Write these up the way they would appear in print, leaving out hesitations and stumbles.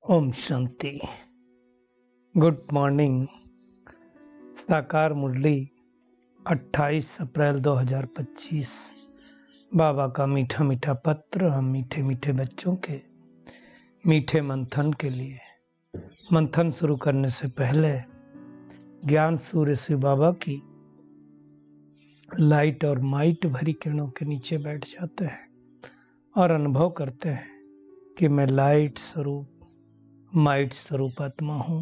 Om Shanti. Good morning. साकार मुरली 28 अप्रैल 2025। बाबा का मीठा मीठा पत्र हम मीठे मीठे बच्चों के मीठे मंथन के लिए। मंथन शुरू करने से पहले ज्ञान सूर्य शिव बाबा की लाइट और माइट भरी किरणों के नीचे बैठ जाते हैं और अनुभव करते हैं कि मैं लाइट स्वरूप माइट स्वरूप आत्मा हूं।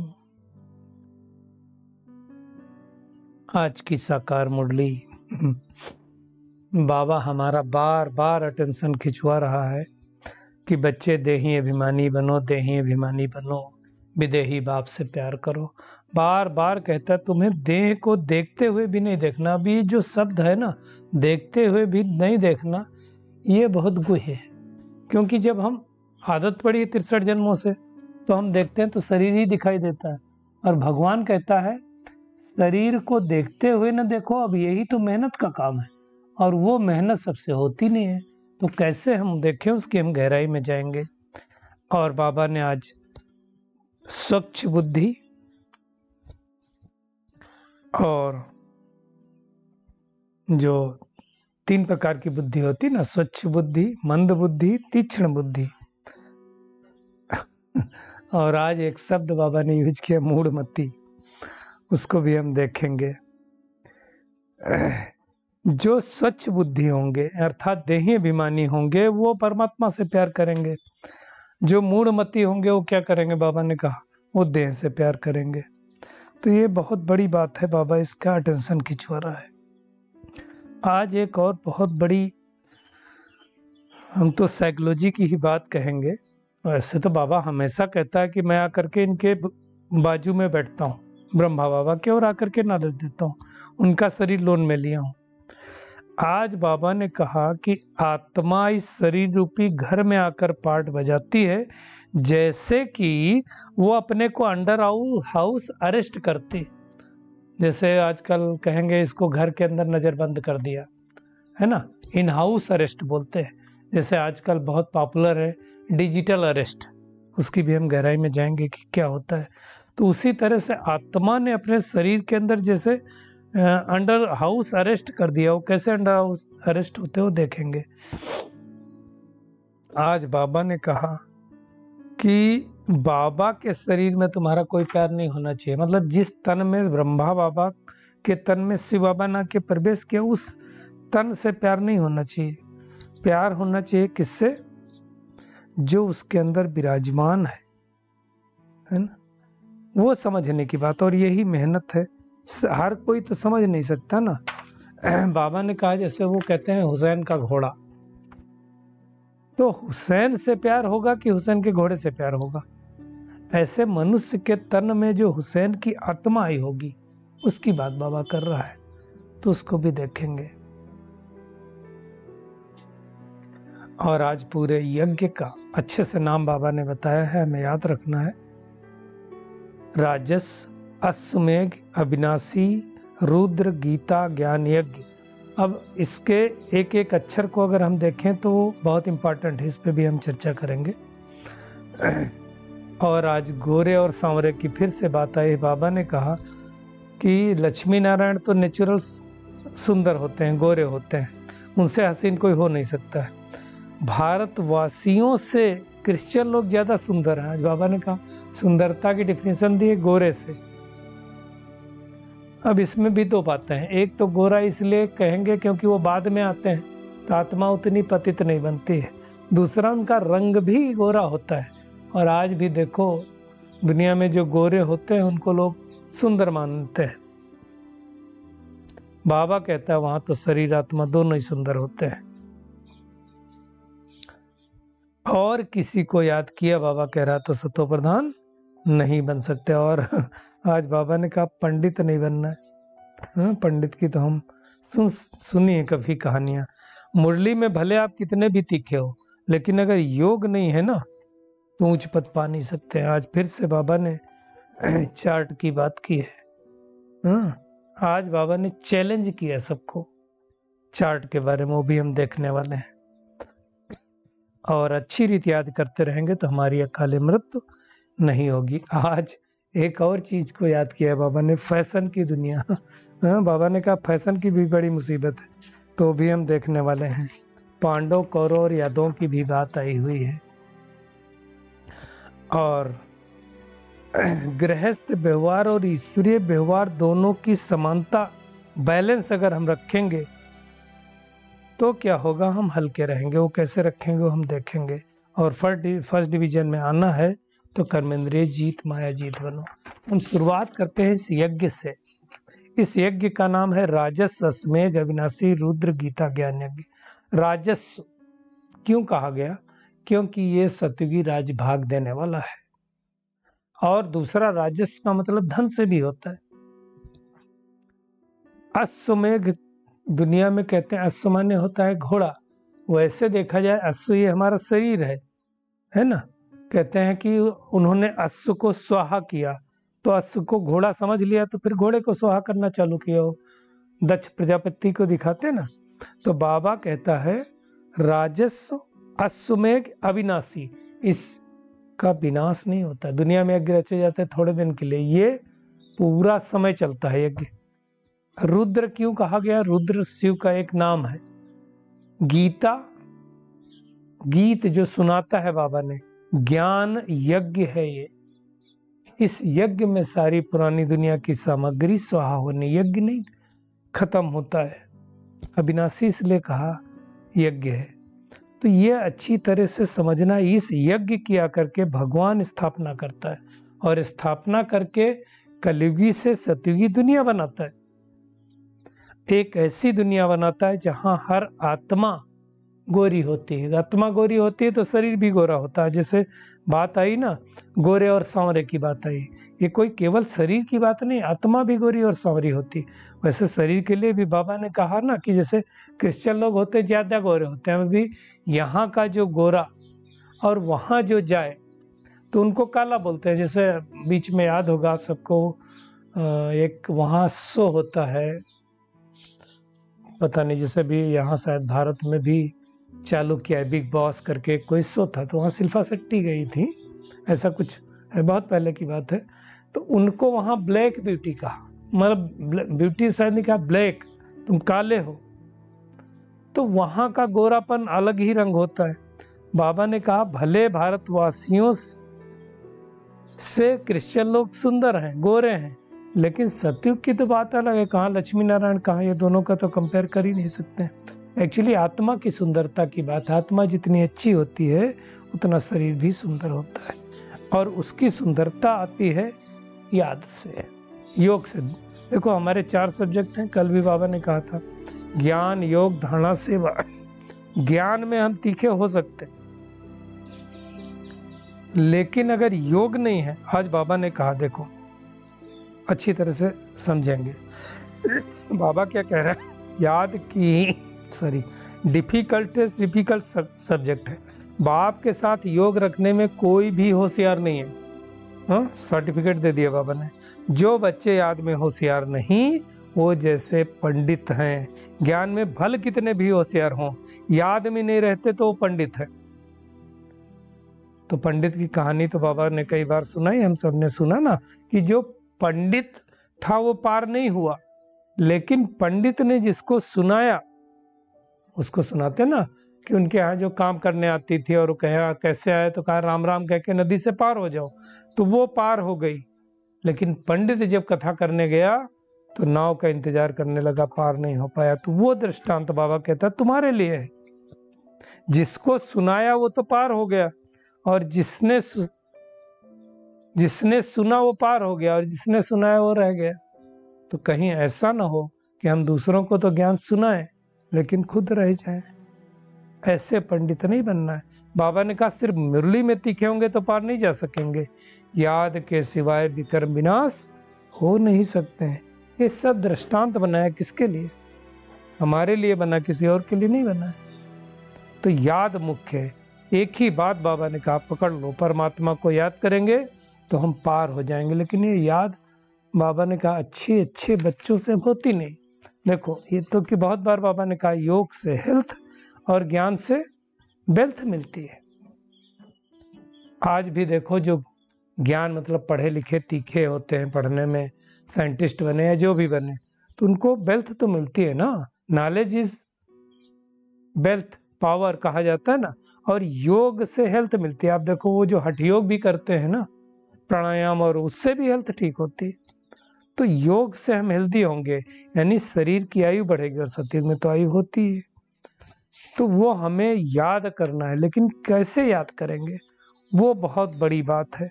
आज की साकार मुरली बाबा हमारा बार बार अटेंशन खिंचवा रहा है कि बच्चे देही अभिमानी बनो, देही अभिमानी बनो, विदेही बाप से प्यार करो। बार बार कहता है तुम्हें देह को देखते हुए भी नहीं देखना। अभी जो शब्द है ना, देखते हुए भी नहीं देखना, ये बहुत गुह्य है। क्योंकि जब हम आदत पड़ी है 63 जन्मों से, तो हम देखते हैं तो शरीर ही दिखाई देता है। और भगवान कहता है शरीर को देखते हुए न देखो, अब यही तो मेहनत का काम है, और वो मेहनत सबसे होती नहीं है, तो कैसे हम देखें उसकी हम गहराई में जाएंगे। और बाबा ने आज स्वच्छ बुद्धि और जो 3 प्रकार की बुद्धि होती ना, स्वच्छ बुद्धि, मंद बुद्धि, तीक्ष्ण बुद्धि और आज एक शब्द बाबा ने यूज किया, मूढ़मती, उसको भी हम देखेंगे। जो स्वच्छ बुद्धि होंगे अर्थात देही अभिमानी होंगे वो परमात्मा से प्यार करेंगे। जो मूढ़मती होंगे वो क्या करेंगे? बाबा ने कहा वो देह से प्यार करेंगे। तो ये बहुत बड़ी बात है, बाबा इसका अटेंशन खिंचवा रहा है। आज एक और बहुत बड़ी, हम तो साइकोलॉजी की ही बात कहेंगे। वैसे तो बाबा हमेशा कहता है कि मैं आकर के इनके बाजू में बैठता हूँ, ब्रह्मा बाबा के, और आकर के नॉलेज देता हूँ, उनका शरीर लोन में लिया हूँ। आज बाबा ने कहा कि आत्मा इस शरीर रूपी घर में आकर पार्ट बजाती है, जैसे कि वो अपने को अंडर हाउस अरेस्ट करती। जैसे आजकल कहेंगे इसको घर के अंदर नज़रबंद कर दिया है ना, इन हाउस अरेस्ट बोलते हैं। जैसे आजकल बहुत पॉपुलर है डिजिटल अरेस्ट, उसकी भी हम गहराई में जाएंगे कि क्या होता है। तो उसी तरह से आत्मा ने अपने शरीर के अंदर जैसे अंडर हाउस अरेस्ट कर दिया। वो कैसे अंडर हाउस अरेस्ट होते हो देखेंगे। आज बाबा ने कहा कि बाबा के शरीर में तुम्हारा कोई प्यार नहीं होना चाहिए। मतलब जिस तन में ब्रह्मा बाबा के तन में शिव बाबा ना के प्रवेश किया, उस तन से प्यार नहीं होना चाहिए। प्यार होना चाहिए किससे? जो उसके अंदर विराजमान है ना, वो समझने की बात। और यही मेहनत है, हर कोई तो समझ नहीं सकता ना। बाबा ने कहा जैसे वो कहते हैं हुसैन का घोड़ा, तो हुसैन से प्यार होगा कि हुसैन के घोड़े से प्यार होगा? ऐसे मनुष्य के तन में जो हुसैन की आत्मा आई होगी, उसकी बात बाबा कर रहा है, तो उसको भी देखेंगे। और आज पूरे यज्ञ का अच्छे से नाम बाबा ने बताया है, हमें याद रखना है। राजस, अश्वमेघ, अविनाशी, रुद्र, गीता, ज्ञान यज्ञ। अब इसके एक एक अक्षर को अगर हम देखें तो बहुत इंपॉर्टेंट है, इस पे भी हम चर्चा करेंगे। और आज गोरे और सांवरे की फिर से बात आई। बाबा ने कहा कि लक्ष्मी नारायण तो नेचुरल सुंदर होते हैं, गोरे होते हैं, उनसे हसीन कोई हो नहीं सकता है। भारतवासियों से क्रिश्चियन लोग ज़्यादा सुंदर हैं। आज बाबा ने कहा सुंदरता की डिफिनेशन दी है गोरे से। अब इसमें भी 2 बातें हैं। एक तो गोरा इसलिए कहेंगे क्योंकि वो बाद में आते हैं, तो आत्मा उतनी पतित नहीं बनती है। दूसरा, उनका रंग भी गोरा होता है। और आज भी देखो दुनिया में जो गोरे होते हैं उनको लोग सुंदर मानते हैं। बाबा कहता है वहां तो शरीर आत्मा दोनों ही सुंदर होते हैं। और किसी को याद किया, बाबा कह रहा तो सतो प्रधान नहीं बन सकते। और आज बाबा ने कहा पंडित नहीं बनना है। पंडित की तो हम सुनिए कभी कहानियां। मुरली में भले आप कितने भी तीखे हो, लेकिन अगर योग नहीं है ना तो ऊंच पद पा नहीं सकते। आज फिर से बाबा ने चार्ट की बात की है। आज बाबा ने चैलेंज किया सबको चार्ट के बारे में, वो भी हम देखने वाले हैं। और अच्छी रीति याद करते रहेंगे तो हमारी अकाल मृत्यु नहीं होगी। आज एक और चीज को याद किया बाबा ने, फैशन की दुनिया। हाँ, बाबा ने कहा फैशन की भी बड़ी मुसीबत है, तो भी हम देखने वाले हैं। पांडव कौरव और यादवों की भी बात आई हुई है। और गृहस्थ व्यवहार और ईश्वरीय व्यवहार दोनों की समानता, बैलेंस अगर हम रखेंगे तो क्या होगा, हम हल्के रहेंगे। वो कैसे रखेंगे वो हम देखेंगे। और फर्स्ट डिवीजन में आना है तो कर्मेंद्रिय जीत माया जीत बनो। हम शुरुआत करते हैं इस यज्ञ से। इस यज्ञ का नाम है राजस्व अश्वमेध अविनाशी रुद्र गीता ज्ञान यज्ञ। राजस्व क्यों कहा गया? क्योंकि ये सतयुगी राज भाग देने वाला है। और दूसरा, राजस्व का मतलब धन से भी होता है। अश्वमेध दुनिया में कहते हैं, अश्व माने होता है घोड़ा। वैसे देखा जाए अश्व ये हमारा शरीर है ना। कहते हैं कि उन्होंने अश्व को स्वाहा किया, तो अश्व को घोड़ा समझ लिया, तो फिर घोड़े को स्वाहा करना चालू किया। हो दक्ष प्रजापति को दिखाते ना। तो बाबा कहता है राजस्व अश्वमेध अविनाशी, इसका विनाश नहीं होता। दुनिया में यज्ञ रचे जाते हैं थोड़े दिन के लिए, ये पूरा समय चलता है यज्ञ। रुद्र क्यों कहा गया? रुद्र शिव का एक नाम है। गीता, गीत जो सुनाता है बाबा ने, ज्ञान यज्ञ है ये। इस यज्ञ में सारी पुरानी दुनिया की सामग्री स्वाहा होने, यज्ञ नहीं खत्म होता है। अविनाशी इसलिए कहा यज्ञ है। तो ये अच्छी तरह से समझना, इस यज्ञ किया करके भगवान स्थापना करता है, और स्थापना करके कलयुगी से सतयुगी दुनिया बनाता है। एक ऐसी दुनिया बनाता है जहां हर आत्मा गोरी होती है। आत्मा गोरी होती है तो शरीर भी गोरा होता है। जैसे बात आई ना, गोरे और सांवरे की बात आई, ये कोई केवल शरीर की बात नहीं, आत्मा भी गोरी और सांवरी होती है। वैसे शरीर के लिए भी बाबा ने कहा ना कि जैसे क्रिश्चियन लोग होते हैं ज़्यादा गोरे होते हैं, भी यहाँ का जो गोरा और वहाँ जो जाए तो उनको काला बोलते हैं। जैसे बीच में याद होगा आप सबको, एक वहाँ शो होता है, पता नहीं, जैसे भी यहाँ शायद भारत में भी चालू किया है, बिग बॉस करके कोई शो था, तो वहाँ शिल्पा शेट्टी गई थी, ऐसा कुछ है, बहुत पहले की बात है। तो उनको वहाँ ब्लैक ब्यूटी कहा, मतलब ब्यूटी शायद नहीं कहा, ब्लैक, तुम काले हो। तो वहाँ का गोरापन अलग ही रंग होता है। बाबा ने कहा भले भारतवासियों से क्रिश्चियन लोग सुंदर हैं, गोरे हैं, लेकिन सतयुग की तो बात अलग है। कहाँ लक्ष्मी नारायण, कहाँ, ये दोनों का तो कंपेयर कर ही नहीं सकते। एक्चुअली आत्मा की सुंदरता की बात है। आत्मा जितनी अच्छी होती है उतना शरीर भी सुंदर होता है, और उसकी सुंदरता आती है याद से, योग से। देखो हमारे 4 सब्जेक्ट हैं, कल भी बाबा ने कहा था, ज्ञान, योग, धारणा, सेवा। ज्ञान में हम तीखे हो सकते, लेकिन अगर योग नहीं है, आज बाबा ने कहा, देखो अच्छी तरह से समझेंगे बाबा क्या कह रहे हैं। याद की डिफिकल्ट सब्जेक्ट है। बाप के साथ योग रखने में कोई भी होशियार नहीं है। हाँ, सर्टिफिकेट दे दिया बाबा ने। जो बच्चे याद में होशियार नहीं, वो जैसे पंडित हैं। ज्ञान में भल कितने भी होशियार हों, याद में नहीं रहते तो वो पंडित है। तो पंडित की कहानी तो बाबा ने कई बार सुनाई, हम सब ने सुना ना, कि जो पंडित था वो पार नहीं हुआ, लेकिन पंडित ने जिसको सुनाया, उसको सुनाते ना कि उनके यहाँ जो काम करने आती थी और वो कहा कैसे आए, तो कहा राम राम कह के नदी से पार हो जाओ, तो वो पार हो गई। लेकिन पंडित जब कथा करने गया तो नाव का इंतजार करने लगा, पार नहीं हो पाया। तो वो दृष्टांत बाबा कहता तुम्हारे लिए है। जिसको सुनाया वो तो पार हो गया, और जिसने सुना वो पार हो गया, और जिसने सुनाया वो रह गया। तो कहीं ऐसा ना हो कि हम दूसरों को तो ज्ञान सुनाएं लेकिन खुद रह जाएं। ऐसे पंडित नहीं बनना है। बाबा ने कहा सिर्फ मुरली में तीखे होंगे तो पार नहीं जा सकेंगे, याद के सिवाय विकर्म विनाश हो नहीं सकते हैं। ये सब दृष्टांत बनाया किसके लिए? हमारे लिए बना, किसी और के लिए नहीं बना। तो याद मुख्य है। एक ही बात बाबा ने कहा पकड़ लो, परमात्मा को याद करेंगे तो हम पार हो जाएंगे। लेकिन ये याद बाबा ने कहा अच्छे अच्छे बच्चों से होती नहीं। देखो ये तो कि बहुत बार बाबा ने कहा योग से हेल्थ और ज्ञान से वेल्थ मिलती है। आज भी देखो जो ज्ञान मतलब पढ़े लिखे तीखे होते हैं, पढ़ने में साइंटिस्ट बने या जो भी बने, तो उनको वेल्थ तो मिलती है ना, नॉलेज इज वेल्थ, पावर कहा जाता है ना। और योग से हेल्थ मिलती है। आप देखो वो जो हठ योग भी करते हैं ना, प्राणायाम, और उससे भी हेल्थ ठीक होती है। तो योग से हम हेल्दी होंगे, यानी शरीर की आयु बढ़ेगी, और सतयुग में तो आयु होती है। तो वो हमें याद करना है, लेकिन कैसे याद करेंगे, वो बहुत बड़ी बात है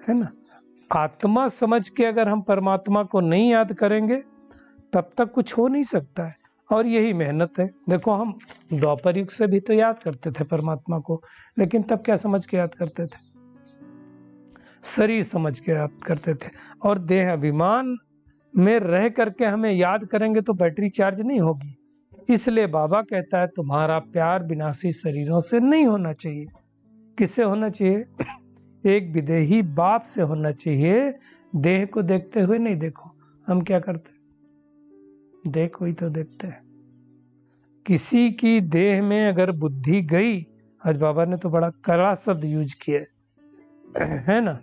ना। आत्मा समझ के अगर हम परमात्मा को नहीं याद करेंगे तब तक कुछ हो नहीं सकता है। और यही मेहनत है। देखो हम द्वापर युग से भी तो याद करते थे परमात्मा को, लेकिन तब क्या समझ के याद करते थे? शरीर समझ के याद करते थे। और देह अभिमान में रह करके हमें याद करेंगे तो बैटरी चार्ज नहीं होगी। इसलिए बाबा कहता है तुम्हारा प्यार विनाशी शरीरों से नहीं होना चाहिए। किससे होना चाहिए? एक विदेही बाप से होना चाहिए। देह को देखते हुए नहीं। देखो हम क्या करते, देह को ही तो देखते हैं। किसी की देह में अगर बुद्धि गई, आज बाबा ने तो बड़ा कड़ा शब्द यूज किया है ना,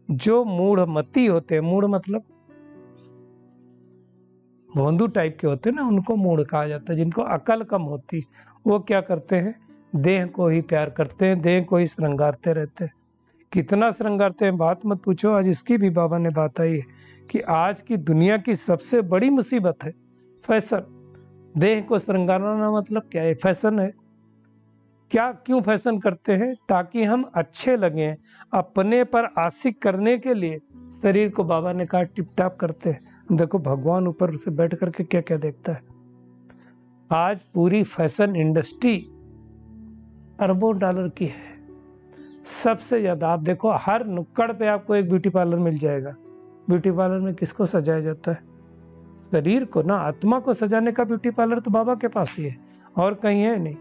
जो मूढ़मती होते हैं, मूढ़ मतलब भोंदू टाइप के होते हैं ना, उनको मूढ़ कहा जाता है। जिनको अकल कम होती, वो क्या करते हैं? देह को ही प्यार करते हैं, देह को ही श्रृंगारते रहते हैं। कितना श्रृंगारते हैं बात मत पूछो। आज इसकी भी बाबा ने बात आई है कि आज की दुनिया की सबसे बड़ी मुसीबत है फैशन। देह को श्रृंगारना मतलब क्या है? फैशन है। क्या क्यों फैशन करते हैं? ताकि हम अच्छे लगें, अपने पर आशिक करने के लिए शरीर को बाबा ने कहा टिप टाप करते हैं। देखो भगवान ऊपर से बैठ करके क्या क्या देखता है। आज पूरी फैशन इंडस्ट्री अरबों डॉलर की है। सबसे ज्यादा आप देखो हर नुक्कड़ पे आपको एक ब्यूटी पार्लर मिल जाएगा। ब्यूटी पार्लर में किसको सजाया जाता है? शरीर को ना, आत्मा को सजाने का ब्यूटी पार्लर तो बाबा के पास ही है, और कहीं है नहीं।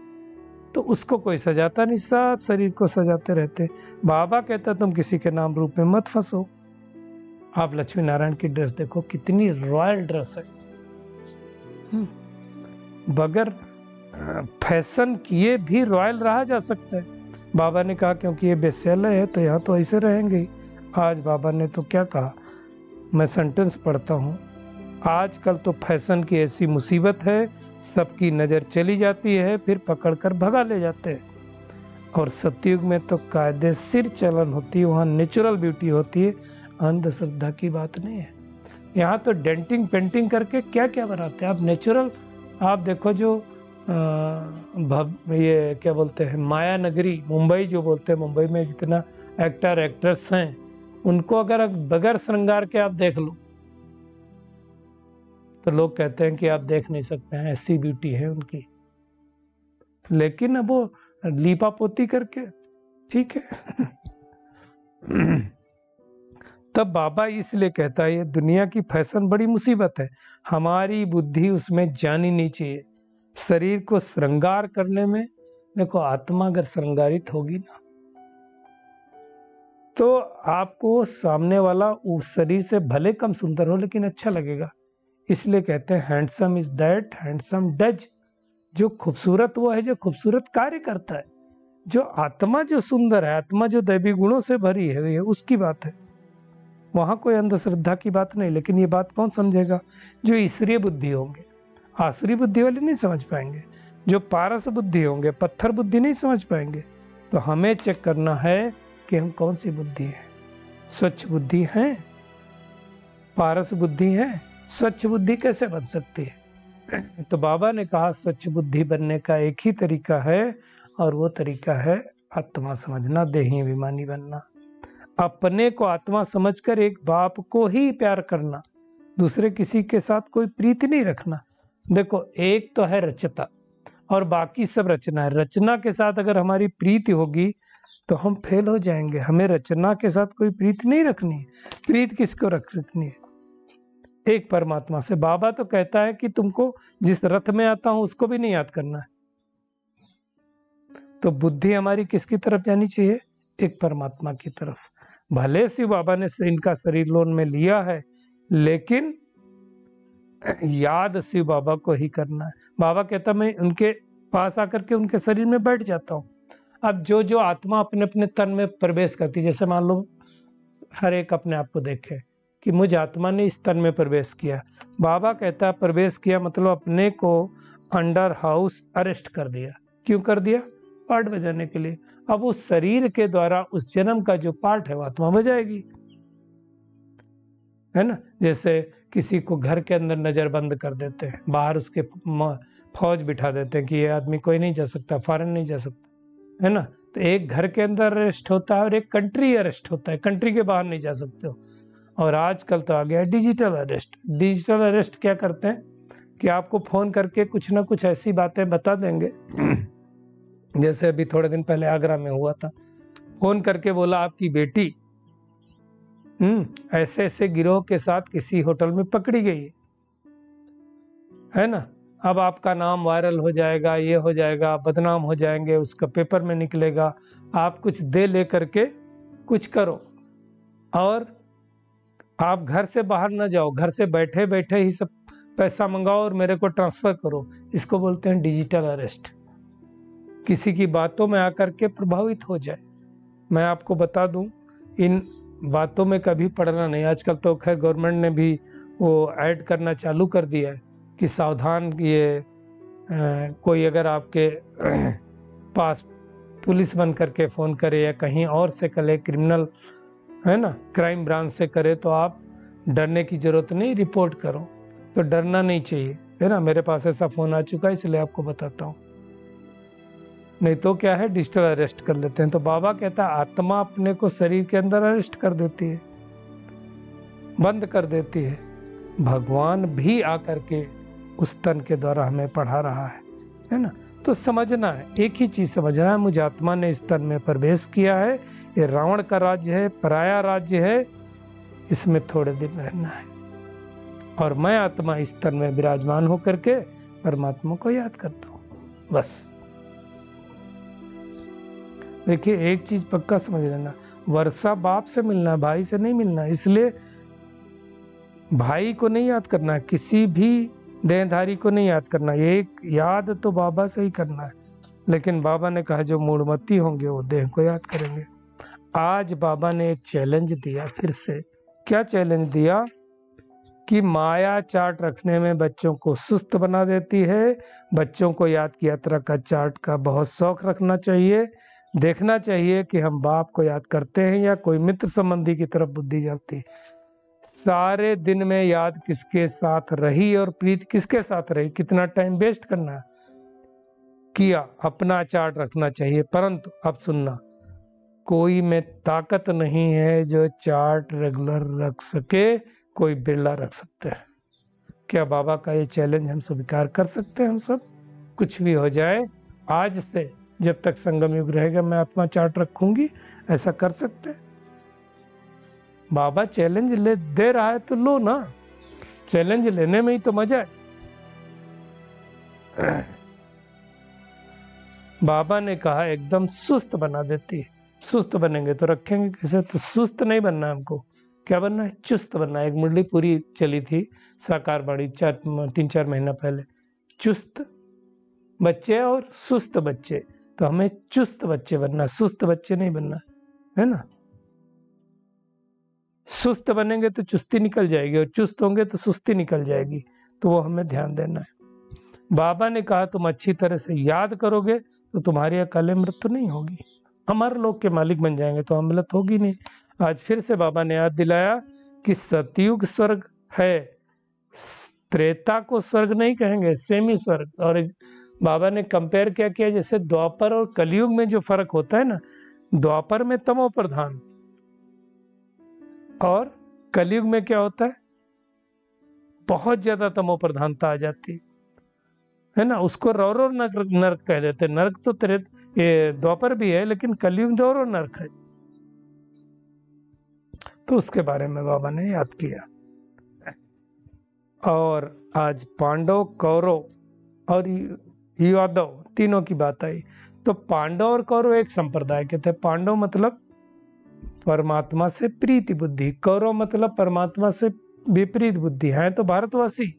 तो उसको कोई सजाता नहीं, सब शरीर को सजाते रहते। बाबा कहता तुम किसी के नाम रूप में मत फंसो। आप लक्ष्मी नारायण की ड्रेस देखो, कितनी रॉयल ड्रेस है। बगैर फैशन किए भी रॉयल रहा जा सकता है। बाबा ने कहा क्योंकि ये बेस्यालय है तो यहाँ तो ऐसे रहेंगे ही। आज बाबा ने तो क्या कहा, मैं सेंटेंस पढ़ता हूँ। आजकल तो फैशन की ऐसी मुसीबत है, सबकी नज़र चली जाती है, फिर पकड़कर भगा ले जाते हैं। और सतयुग में तो कायदेशीर चलन होती है, वहाँ नेचुरल ब्यूटी होती है, अंधश्रद्धा की बात नहीं है। यहाँ तो डेंटिंग पेंटिंग करके क्या क्या बनाते हैं। आप नेचुरल, आप देखो जो ये क्या बोलते हैं, माया नगरी मुंबई जो बोलते हैं, मुंबई में जितना एक्टर एक्ट्रेस हैं, उनको अगर बगैर श्रृंगार के आप देख लो तो लोग कहते हैं कि आप देख नहीं सकते हैं, ऐसी ब्यूटी है उनकी। लेकिन अब वो लीपा पोती करके ठीक है। तब बाबा इसलिए कहता है ये दुनिया की फैशन बड़ी मुसीबत है, हमारी बुद्धि उसमें जानी नहीं चाहिए। शरीर को श्रृंगार करने में, देखो आत्मा अगर श्रृंगारित होगी ना तो आपको सामने वाला उस शरीर से भले कम सुंदर हो लेकिन अच्छा लगेगा। इसलिए कहते हैं handsome is that handsome does. जो खूबसूरत वो है जो खूबसूरत कार्य करता है। जो आत्मा जो सुंदर है, आत्मा जो दैवी गुणों से भरी है, उसकी बात है। वहां कोई अंधश्रद्धा की बात नहीं। लेकिन ये बात कौन समझेगा? जो ईश्वरीय बुद्धि होंगे। आसुरी बुद्धि वाले नहीं समझ पाएंगे। जो पारस बुद्धि होंगे, पत्थर बुद्धि नहीं समझ पाएंगे। तो हमें चेक करना है कि हम कौन सी बुद्धि है। स्वच्छ बुद्धि है, पारस बुद्धि है, स्वच्छ बुद्धि कैसे बन सकती है? तो बाबा ने कहा स्वच्छ बुद्धि बनने का एक ही तरीका है, और वो तरीका है आत्मा समझना, देही अभिमानी बनना। अपने को आत्मा समझकर एक बाप को ही प्यार करना, दूसरे किसी के साथ कोई प्रीति नहीं रखना। देखो एक तो है रचता और बाकी सब रचना है। रचना के साथ अगर हमारी प्रीति होगी तो हम फेल हो जाएंगे। हमें रचना के साथ कोई प्रीति नहीं रखनी है। प्रीति किसको रखनी है? एक परमात्मा से। बाबा तो कहता है कि तुमको जिस रथ में आता हूं उसको भी नहीं याद करना है। तो बुद्धि हमारी किसकी तरफ जानी चाहिए? एक परमात्मा की तरफ। भले शिव बाबा ने इनका शरीर लोन में लिया है, लेकिन याद शिव बाबा को ही करना है। बाबा कहता मैं उनके पास आकर के उनके शरीर में बैठ जाता हूँ। अब जो जो आत्मा अपने अपने तन में प्रवेश करती है, जैसे मान लो हर एक अपने आप को देखे कि मुझ आत्मा ने इस तन में प्रवेश किया। बाबा कहता है प्रवेश किया मतलब अपने को अंडर हाउस अरेस्ट कर दिया। क्यों कर दिया? पार्ट बजाने के लिए। अब उस शरीर के द्वारा उस जन्म का जो पार्ट है वो आत्मा बजाएगी, है ना। जैसे किसी को घर के अंदर नजरबंद कर देते हैं, बाहर उसके फौज बिठा देते हैं कि ये आदमी कोई नहीं जा सकता, फॉरेन नहीं जा सकता, है ना। तो एक घर के अंदर अरेस्ट होता है और एक कंट्री अरेस्ट होता है, कंट्री के बाहर नहीं जा सकते हो। और आजकल तो आ गया है डिजिटल अरेस्ट। डिजिटल अरेस्ट क्या करते हैं कि आपको फोन करके कुछ ना कुछ ऐसी बातें बता देंगे जैसे अभी थोड़े दिन पहले आगरा में हुआ था, फोन करके बोला आपकी बेटी ऐसे ऐसे गिरोह के साथ किसी होटल में पकड़ी गई है ना। अब आपका नाम वायरल हो जाएगा, ये हो जाएगा, बदनाम हो जाएंगे, उसका पेपर में निकलेगा। आप कुछ दे ले करके कुछ करो और आप घर से बाहर ना जाओ, घर से बैठे बैठे ही सब पैसा मंगाओ और मेरे को ट्रांसफर करो। इसको बोलते हैं डिजिटल अरेस्ट। किसी की बातों में आकर के प्रभावित हो जाए। मैं आपको बता दूं, इन बातों में कभी पड़ना नहीं। आजकल तो खैर गवर्नमेंट ने भी वो ऐड करना चालू कर दिया है कि सावधान, ये कोई अगर आपके पास पुलिस बन करके फ़ोन करे या कहीं और से करे, क्रिमिनल है ना, क्राइम ब्रांच से करे, तो आप डरने की ज़रूरत नहीं, रिपोर्ट करो। तो डरना नहीं चाहिए, है ना। मेरे पास ऐसा फ़ोन आ चुका है इसलिए आपको बताता हूँ। नहीं तो क्या है, डिजिटल अरेस्ट कर लेते हैं। तो बाबा कहता है आत्मा अपने को शरीर के अंदर अरेस्ट कर देती है, बंद कर देती है। भगवान भी आकर के उस तन के द्वारा हमें पढ़ा रहा है ना। तो समझना है, एक ही चीज समझना है, मुझे आत्मा ने इस तन में प्रवेश किया है, ये रावण का राज्य है, पराया राज्य है, इसमें थोड़े दिन रहना है और मैं आत्मा इस तन में विराजमान होकर के परमात्मा को याद करता हूँ, बस। देखिए एक चीज पक्का समझ लेना, वर्षा बाप से मिलना है, भाई से नहीं मिलना है। इसलिए भाई को नहीं याद करना है, किसी भी देहधारी को नहीं याद करना, एक याद तो बाबा से ही करना है। लेकिन बाबा ने कहा जो मूढ़मती होंगे वो देह को याद करेंगे। आज बाबा ने एक चैलेंज दिया फिर से। क्या चैलेंज दिया कि माया चार्ट रखने में बच्चों को सुस्त बना देती है। बच्चों को याद की यात्रा का चार्ट का बहुत शौक रखना चाहिए। देखना चाहिए कि हम बाप को याद करते हैं या कोई मित्र संबंधी की तरफ बुद्धि जाती। सारे दिन में याद किसके साथ रही और प्रीत किसके साथ रही, कितना टाइम वेस्ट करना किया, अपना चार्ट रखना चाहिए। परंतु अब सुनना, कोई में ताकत नहीं है जो चार्ट रेगुलर रख सके, कोई बिरला रख सकते हैं। क्या बाबा का ये चैलेंज हम स्वीकार कर सकते हैं? हम सब कुछ भी हो जाए, आज से जब तक संगम युग रहेगा मैं आत्मा चार्ट रखूंगी, ऐसा कर सकते हैं? बाबा चैलेंज ले दे रहा है तो लो ना, चैलेंज लेने में ही तो मजा है। बाबा ने कहा एकदम सुस्त बना देती है। सुस्त बनेंगे तो रखेंगे कैसे? तो सुस्त नहीं बनना हमको, क्या बनना है? चुस्त बनना है। एक मुरली पूरी चली थी साकार बाड़ी 3-4 महीना पहले, चुस्त बच्चे और सुस्त बच्चे। तो हमें चुस्त बच्चे बनना, सुस्त बच्चे नहीं बनना, है ना। सुस्त बनेंगे तो चुस्ती निकल जाएगी और चुस्त होंगे तो सुस्ती निकल जाएगी। तो वो हमें ध्यान देना है। बाबा ने कहा तुम अच्छी तरह से याद करोगे तो तुम्हारी अकाले मृत्यु नहीं होगी, अमर लोक के मालिक बन जाएंगे, तो अमृत होगी नहीं। आज फिर से बाबा ने याद दिलाया कि सतयुग स्वर्ग है, त्रेता को स्वर्ग नहीं कहेंगे, सेमी स्वर्ग। और बाबा ने कंपेयर क्या किया, जैसे द्वापर और कलयुग में जो फर्क होता है ना, द्वापर में तमो प्रधान और कलयुग में क्या होता है, बहुत ज्यादा तमो प्रधानता आ जाती है ना। उसको रौरो नर्क कह देते। नर्क तो ये द्वापर भी है, लेकिन कलयुग रौरो नर्क है। तो उसके बारे में बाबा ने याद किया। और आज पांडव, कौरव और यादव तीनों की बात आई। तो पांडव और कौरव एक संप्रदाय के थे। पांडव मतलब परमात्मा से प्रीति बुद्धि, कौरव मतलब परमात्मा से विपरीत बुद्धि। है तो भारतवासी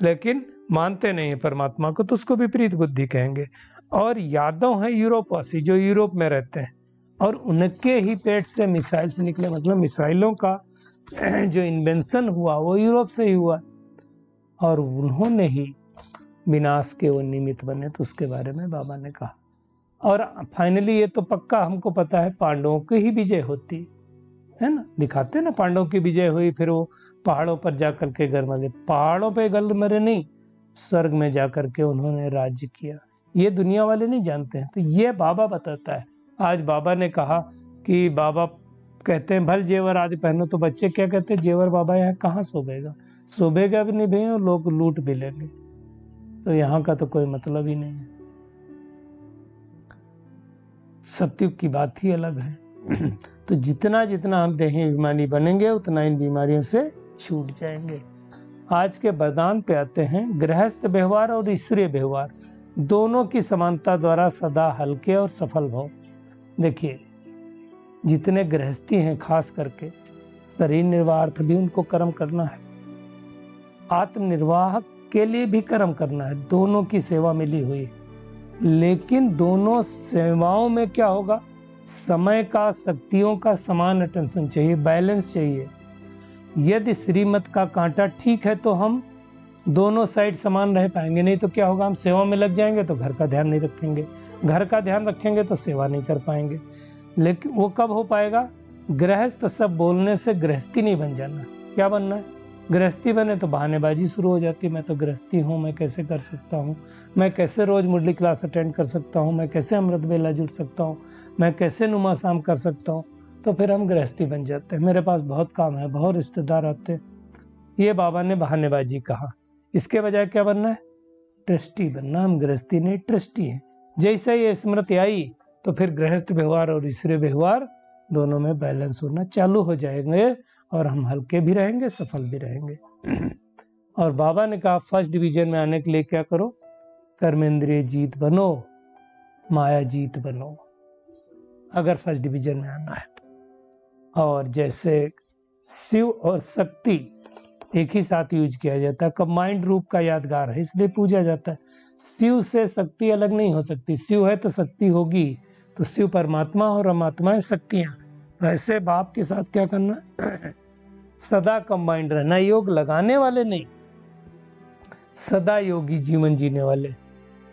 लेकिन मानते नहीं है परमात्मा को, तो उसको विपरीत बुद्धि कहेंगे। और यादव है यूरोपवासी, जो यूरोप में रहते हैं। और उनके ही पेट से मिसाइल्स निकले, मतलब मिसाइलों का जो इन्वेंशन हुआ वो यूरोप से ही हुआ, और उन्होंने ही विनाश के वो निमित्त बने। तो उसके बारे में बाबा ने कहा। और फाइनली ये तो पक्का हमको पता है, पांडवों की ही विजय होती है ना, दिखाते ना पांडवों की विजय हुई, फिर वो पहाड़ों पर जाकर के गल मरे, पहाड़ों पे गल मरे नहीं, स्वर्ग में जाकर के उन्होंने राज्य किया। ये दुनिया वाले नहीं जानते हैं, तो ये बाबा बताता है। आज बाबा ने कहा कि बाबा कहते हैं भल जेवर आदि पहनो, तो बच्चे क्या कहते हैं, जेवर बाबा यहाँ कहाँ शोभेगा, शोभेगा भी नहीं भैया, लोग लूट भी लेंगे, तो यहाँ का तो कोई मतलब ही नहीं है। सत्युग की बात ही अलग है। तो जितना जितना हम देही अभिमानी बनेंगे उतना इन बीमारियों से छूट जाएंगे। आज के वरदान पे आते हैं। गृहस्थ व्यवहार और ईश्वरीय व्यवहार दोनों की समानता द्वारा सदा हल्के और सफल भव। देखिए, जितने गृहस्थी हैं खास करके शरीर निर्वाहार्थ भी उनको कर्म करना है, आत्मनिर्वाह के लिए भी कर्म करना है, दोनों की सेवा मिली हुई है। लेकिन दोनों सेवाओं में क्या होगा, समय का, शक्तियों का समान अटेंशन चाहिए, बैलेंस चाहिए। यदि श्रीमत का कांटा ठीक है तो हम दोनों साइड समान रह पाएंगे, नहीं तो क्या होगा, हम सेवा में लग जाएंगे तो घर का ध्यान नहीं रखेंगे, घर का ध्यान रखेंगे तो सेवा नहीं कर पाएंगे। लेकिन वो कब हो पाएगा, गृहस्थ सब बोलने से गृहस्थी नहीं बन जाना। क्या बनना है, गृहस्थी बने तो बहानेबाजी शुरू हो जाती है। मैं तो गृहस्थी हूँ, मैं कैसे कर सकता हूँ, मैं कैसे रोज मुरली क्लास अटेंड कर सकता हूँ, मैं कैसे अमृत बेला जुड़ सकता हूँ, मैं कैसे नुमा शाम कर सकता हूँ। तो फिर हम गृहस्थी बन जाते हैं, मेरे पास बहुत काम है, बहुत रिश्तेदार आते हैं। ये बाबा ने बहानेबाजी कहा। इसके बजाय क्या बनना है, ट्रस्टी बनना। हम गृहस्थी नहीं, ट्रस्टी हैं। जैसे ये स्मृति आई तो फिर गृहस्थ व्यवहार और ईश्वरीय व्यवहार दोनों में बैलेंस होना चालू हो जाएंगे, और हम हल्के भी रहेंगे, सफल भी रहेंगे। और बाबा ने कहा फर्स्ट डिवीजन में आने के लिए क्या करो, कर्मेंद्रिय जीत बनो, माया जीत बनो, अगर फर्स्ट डिवीजन में आना है तो। और जैसे शिव और शक्ति एक ही साथ यूज किया जाता है, कंबाइंड रूप का यादगार है, इसलिए पूजा जाता है। शिव से शक्ति अलग नहीं हो सकती, शिव है तो शक्ति होगी, तो शिव परमात्मा और परमात्मा है शक्तियां। तो ऐसे बाप के साथ क्या करना, सदा कंबाइंड रहना। योग लगाने वाले नहीं, सदा योगी जीवन जीने वाले।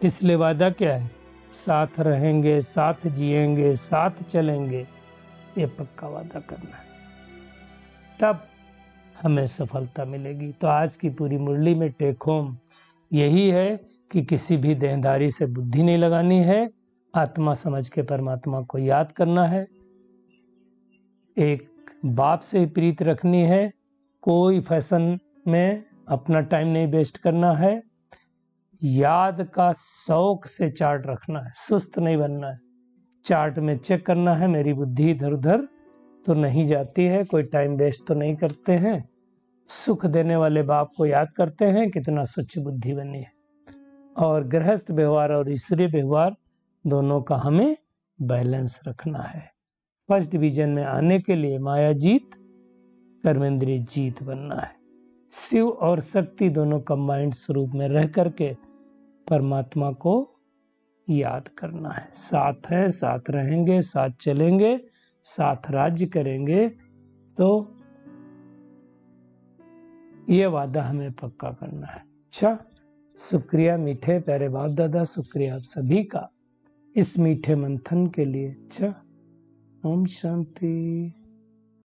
इसलिए वादा क्या है, साथ रहेंगे, साथ जिएंगे, साथ चलेंगे, ये पक्का वादा करना है, तब हमें सफलता मिलेगी। तो आज की पूरी मुरली में टेक होम यही है कि किसी भी देहधारी से बुद्धि नहीं लगानी है, आत्मा समझ के परमात्मा को याद करना है, एक बाप से ही प्रीत रखनी है, कोई फैशन में अपना टाइम नहीं वेस्ट करना है, याद का शौक से चार्ट रखना है, सुस्त नहीं बनना है, चार्ट में चेक करना है मेरी बुद्धि इधर उधर तो नहीं जाती है, कोई टाइम वेस्ट तो नहीं करते हैं, सुख देने वाले बाप को याद करते हैं, कितना सच्ची बुद्धि बनी है। और गृहस्थ व्यवहार और ईश्वरीय व्यवहार दोनों का हमें बैलेंस रखना है। फर्स्ट डिवीजन में आने के लिए माया जीत, कर्मेंद्रिय जीत बनना है। शिव और शक्ति दोनों कंबाइंड स्वरूप में रह करके परमात्मा को याद करना है। साथ है, साथ रहेंगे, साथ चलेंगे, साथ राज्य करेंगे, तो ये वादा हमें पक्का करना है। अच्छा, शुक्रिया मीठे प्यारे बाप दादा, शुक्रिया आप सभी का इस मीठे मंथन के लिए। अच्छा, ओम शांति।